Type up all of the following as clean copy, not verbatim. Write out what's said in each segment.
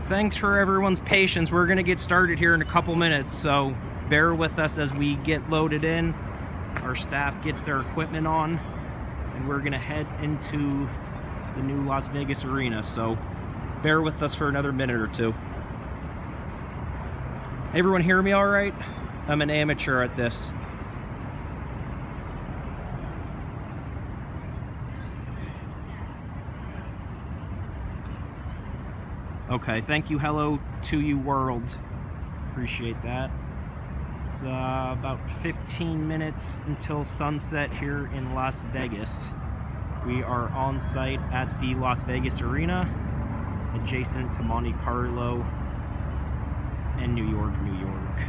thanks for everyone's patience. We're gonna get started here in a couple minutes, so bear with us as we get loaded in. Our staff gets their equipment on, and we're gonna head into the new Las Vegas Arena, so bear with us for another minute or two. Everyone hear me all right? I'm an amateur at this. Okay, thank you. Hello to you, world. Appreciate that. It's about 15 minutes until sunset here in Las Vegas. We are on site at the Las Vegas Arena, adjacent to Monte Carlo and New York, New York.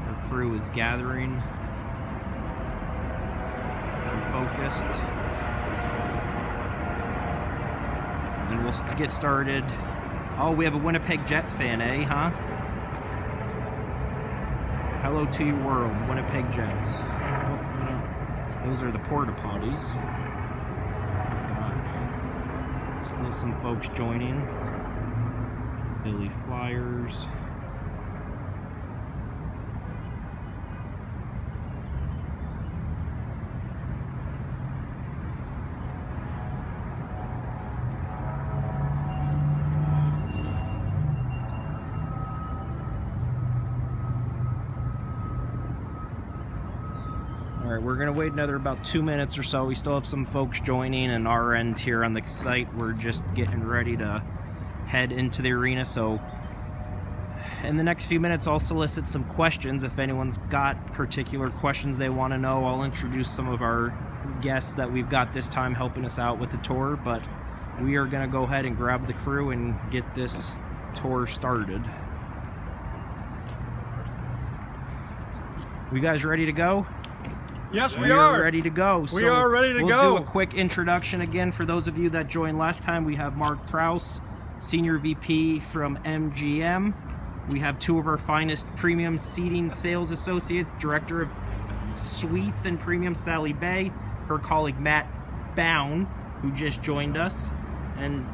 Our crew is gathering and focused. And we'll get started. Oh, we have a Winnipeg Jets fan, eh, huh? Hello to you, world. Winnipeg Jets. Oh, those are the porta potties. We've got still some folks joining. Philly Flyers. We're gonna wait another about 2 minutes or so. We still have some folks joining, and our end here on the site, we're just getting ready to head into the arena. So in the next few minutes, I'll solicit some questions. If anyone's got particular questions they want to know, I'll introduce some of our guests that we've got this time helping us out with the tour. But we are gonna go ahead and grab the crew and get this tour started. You guys ready to go? Yes, we are ready to go. We are ready to go. We'll do a quick introduction again for those of you that joined last time. We have Mark Kraus, Senior VP from MGM. We have two of our finest premium seating sales associates, Director of Suites and Premium, Sally Bay, her colleague Matt Bown, who just joined us, and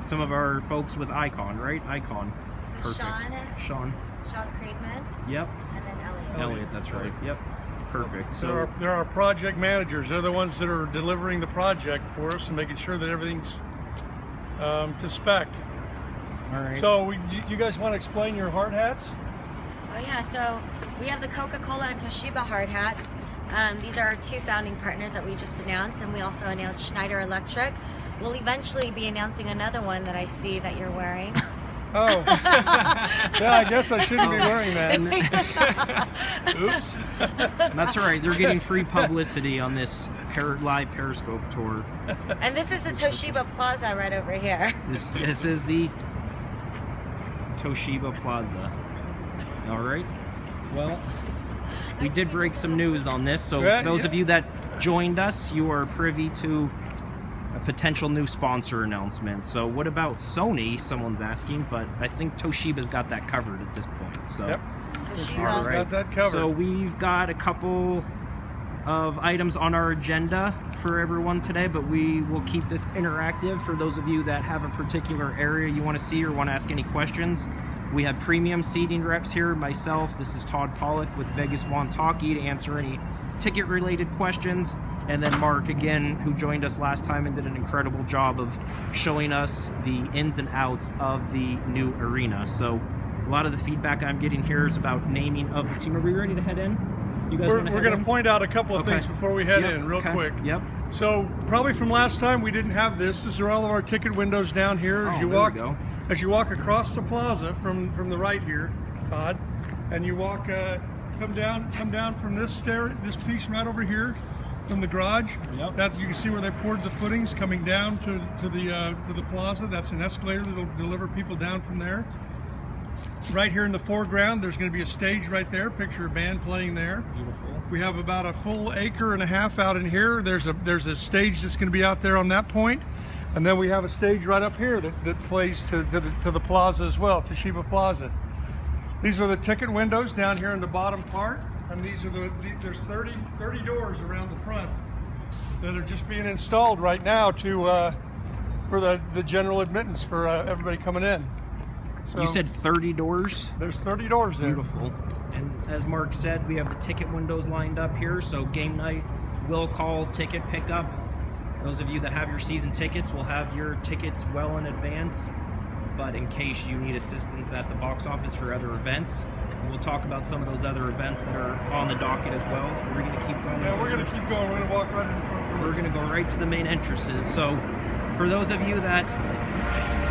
some of our folks with Icon, right? Icon. This is Sean Kraidman. Yep. And then Elliot. Elliot, that's right. Yep. Perfect. So they're our project managers. They're the ones that are delivering the project for us and making sure that everything's to spec. All right. So you guys want to explain your hard hats? Oh yeah, so we have the Coca-Cola and Toshiba hard hats. These are our two founding partners that we just announced, and we also announced Schneider Electric. We'll eventually be announcing another one that I see that you're wearing. Oh, yeah, I guess I shouldn't be wearing that. Oops. That's all right. They're getting free publicity on this live Periscope tour. And this is the Toshiba Plaza right over here. This is the Toshiba Plaza. All right. Well, we did break some news on this, so those of you that joined us, you are privy to a potential new sponsor announcement. So what about Sony, someone's asking, but I think Toshiba's got that covered at this point. So yep. Toshiba's got that covered. So we've got a couple of items on our agenda for everyone today, but we will keep this interactive for those of you that have a particular area you want to see or want to ask any questions. We have premium seating reps here, myself, this is Todd Pollock with Vegas Wants Hockey to answer any ticket related questions. And then Mark, again, who joined us last time and did an incredible job of showing us the ins and outs of the new arena. So a lot of the feedback I'm getting here is about naming of the team. Are we ready to head in? You guys we're going to point out a couple of things before we head in real quick. Yep. So probably from last time we didn't have this. These are all of our ticket windows down here as you walk across the plaza from the right here, Todd, and you walk come down from this piece right over here. From the garage, that you can see where they poured the footings coming down to the plaza. That's an escalator that'll deliver people down from there. Right here in the foreground, there's going to be a stage right there. Picture a band playing there. Beautiful. We have about a full acre and a half out in here. There's a stage that's going to be out there on that point, and then we have a stage right up here that plays to the plaza as well, Toshiba Plaza. These are the ticket windows down here in the bottom part. And these are there's 30 doors around the front that are just being installed right now to the general admittance for everybody coming in. So you said 30 doors? There's 30 doors there. Beautiful. And as Mark said, we have the ticket windows lined up here, so game night will call ticket pickup. Those of you that have your season tickets will have your tickets well in advance, but in case you need assistance at the box office for other events, we'll talk about some of those other events that are on the docket as well. We're going to keep going. Yeah, we're going to keep going. We're going to walk right in front. We're going to go right to the main entrances. So for those of you that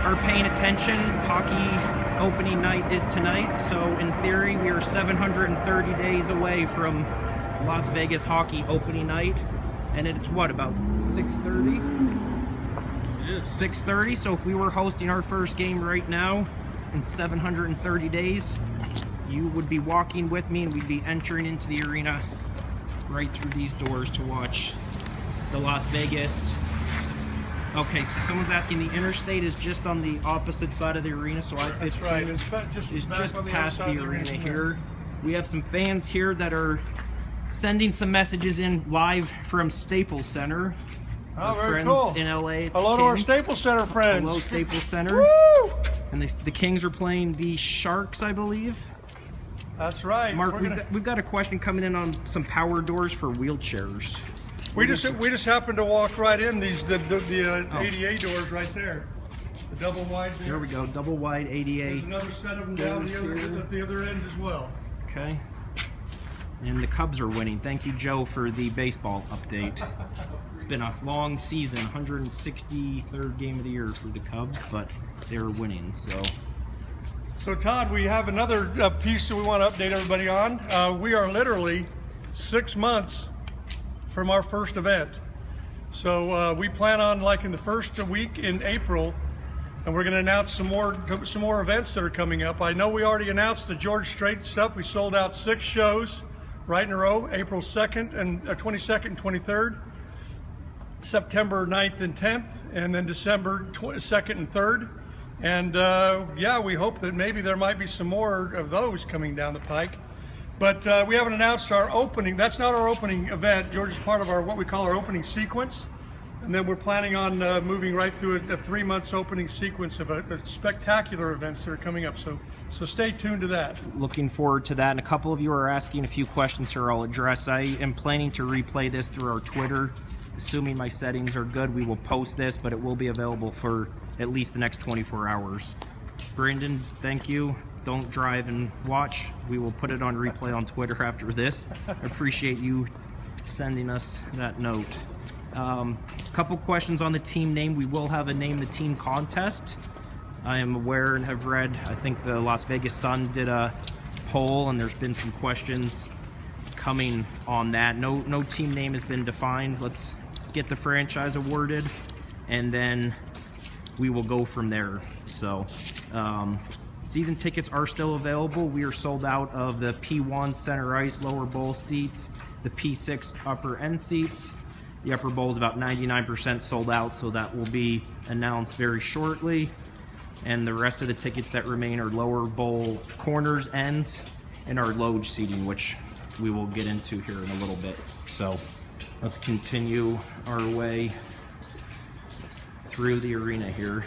are paying attention, hockey opening night is tonight. So in theory, we are 730 days away from Las Vegas hockey opening night. And it's what, about 6:30? It is 6:30. So if we were hosting our first game right now in 730 days, you would be walking with me and we'd be entering into the arena right through these doors to watch the Las Vegas. Okay, so someone's asking, the interstate is just on the opposite side of the arena, so I-15 That's right. It's is just past the arena here. We have some fans here that are sending some messages in live from Staples Center. Oh, very friends cool. in LA. Hello to our Staples Center friends. Hello, Staples Center. Woo! And the Kings are playing the Sharks, I believe. That's right. Mark, we've got a question coming in on some power doors for wheelchairs. We just happened to walk right in the ADA doors right there. The double wide there. Here we go, double wide ADA. There's another set of them down at the other end as well. Okay. And the Cubs are winning. Thank you, Joe, for the baseball update. It's been a long season, 163rd game of the year for the Cubs, but they're winning, so. So Todd, we have another piece that we want to update everybody on. We are literally 6 months from our first event. So we plan on, like, in the first week in April, and we're going to announce some more events that are coming up. I know we already announced the George Strait stuff. We sold out 6 shows right in a row, April 2nd and 22nd and 23rd, September 9th and 10th, and then December 2nd and 3rd. And yeah, we hope that maybe there might be some more of those coming down the pike. But we haven't announced our opening. That's not our opening event. George is part of our what we call our opening sequence. And then we're planning on moving right through a 3 months opening sequence of spectacular events that are coming up. So stay tuned to that. Looking forward to that. And a couple of you are asking a few questions here I'll address. I am planning to replay this through our Twitter. Assuming my settings are good, we will post this, but it will be available for at least the next 24 hours. Brandon, thank you. Don't drive and watch. We will put it on replay on Twitter after this. I appreciate you sending us that note. Couple questions on the team name. We will have a Name the Team contest. I am aware and have read, I think the Las Vegas Sun did a poll and there's been some questions coming on that. No team name has been defined. Let's get the franchise awarded and then we will go from there. So season tickets are still available. We are sold out of the P1 center ice lower bowl seats, the P6 upper end seats. The upper bowl is about 99% sold out, so that will be announced very shortly. And the rest of the tickets that remain are lower bowl corners, ends, and our loge seating, which we will get into here in a little bit. So let's continue our way through the arena here.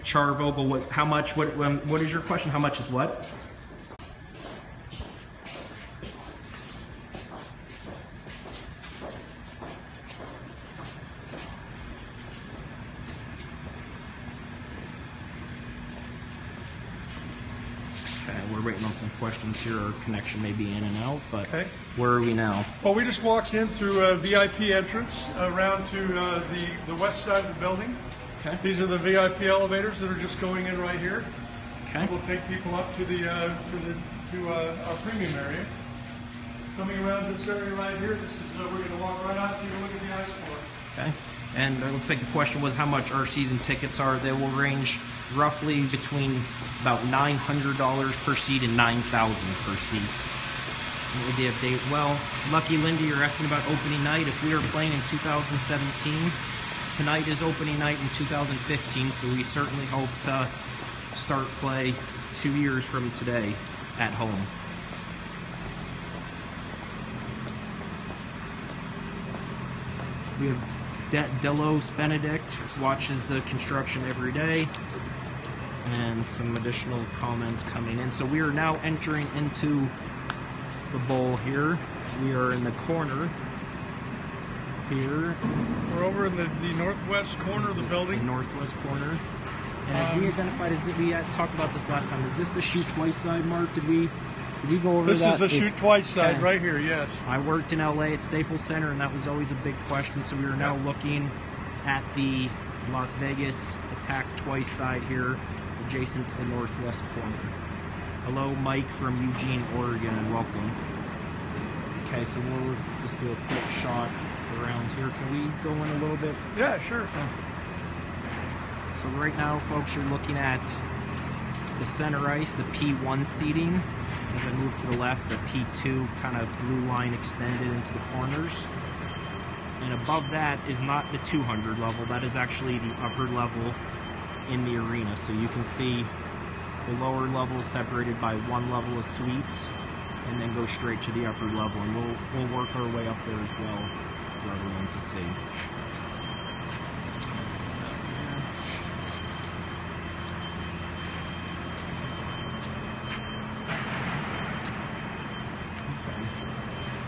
Char Vogel, what is your question? How much is what? We're waiting on some questions here. Our connection may be in and out, but okay. Where are we now? Well, we just walked in through a VIP entrance around to the west side of the building. Okay. These are the VIP elevators that are just going in right here. Okay. We'll take people up to our premium area. Coming around this area right here, this is we're going to walk right out here and look at the ice floor. Okay. And it looks like the question was how much our season tickets are. They will range roughly between about $900 per seat and $9,000 per seat. An idea of date. Well, Lucky Linda, you're asking about opening night. If we are playing in 2017, tonight is opening night in 2015, so we certainly hope to start play 2 years from today at home. We have Delos Benedict, watches the construction every day, and some additional comments coming in. So we are now entering into the bowl here. We are in the corner here. We're over in the northwest corner of the building. The northwest corner. And as we identified, we talked about this last time, is this the shoot twice side, Mark? Did we go over that? This is the shoot twice side right here, yes. I worked in LA at Staples Center, and that was always a big question. So we are now looking at the Las Vegas attack twice side here, adjacent to the northwest corner. Hello, Mike from Eugene, Oregon, and welcome. Okay, so we'll just do a quick shot around here. Can we go in a little bit? Yeah, sure. So right now, folks, you're looking at the center ice, the P1 seating. As I move to the left, the P2 kind of blue line extended into the corners. And above that is not the 200 level, that is actually the upper level in the arena. So you can see the lower level is separated by one level of suites, and then go straight to the upper level. And we'll work our way up there as well for everyone to see.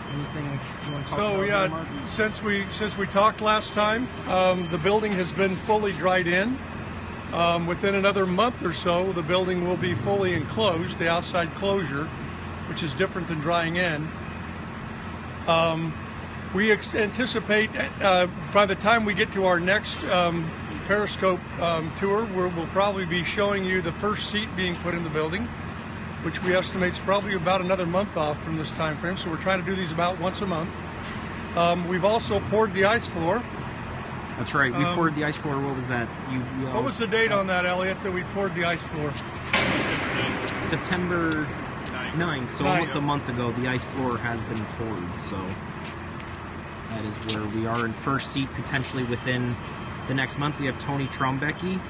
Anything you want to talk about? So yeah, since we talked last time, the building has been fully dried in. Within another month or so, the building will be fully enclosed, the outside closure, which is different than drying in. We anticipate by the time we get to our next Periscope tour, we'll probably be showing you the first seat being put in the building, which we estimate is probably about another month off from this time frame. So we're trying to do these about once a month. We've also poured the ice floor. That's right, we poured the ice floor. What was that? What was the date on that, Elliot, that we poured the ice floor? September 9th, so almost a month ago, the ice floor has been poured. So that is where we are in first seat, potentially within the next month. We have Tony Trombecki,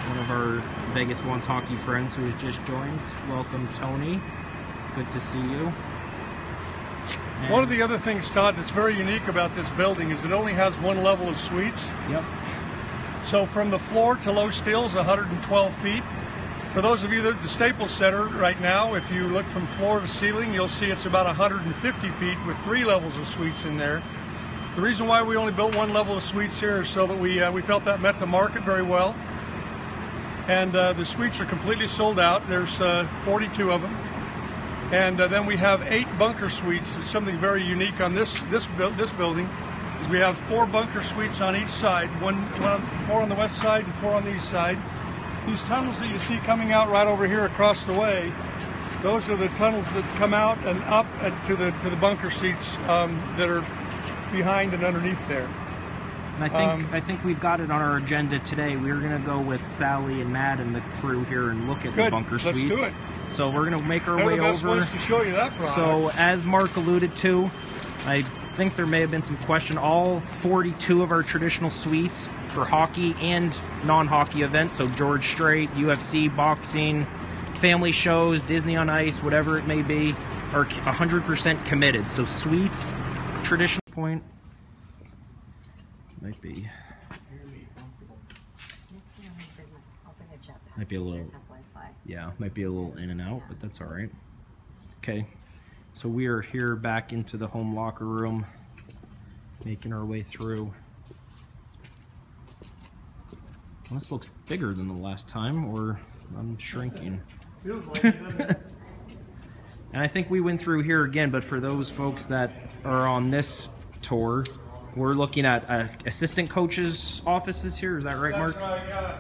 one of our Vegas Once hockey friends who has just joined. Welcome, Tony. Good to see you. And one of the other things, Todd, that's very unique about this building is it only has one level of suites. Yep. So from the floor to low steel is 112 feet. For those of you that at the Staples Center right now, if you look from floor to ceiling, you'll see it's about 150 feet with 3 levels of suites in there. The reason why we only built one level of suites here is so that we felt that met the market very well. And the suites are completely sold out. There's 42 of them. And then we have 8 bunker suites. It's something very unique on this building. Is we have 4 bunker suites on each side, 4 on the west side and 4 on the east side. These tunnels that you see coming out right over here across the way, those are the tunnels that come out and up to the bunker seats that are behind and underneath there. And I think we've got it on our agenda today. We're going to go with Sally and Matt and the crew here and look at the bunker suites. Let's do it. So we're going to make our They're way the best over. ones to show you that product. So as Mark alluded to, I think there may have been some question. All 42 of our traditional suites for hockey and non-hockey events, so George Strait, UFC, boxing, family shows, Disney on Ice, whatever it may be, are 100% committed. So suites, traditional point, might be a little, yeah, might be a little in and out, but that's all right. Okay, so we are here back into the home locker room, making our way through. Well, this looks bigger than the last time, or I'm shrinking. Feels like it, doesn't it? And I think we went through here again, but for those folks that are on this tour, we're looking at assistant coaches' offices here. Is that right, Mark? That's right, yeah.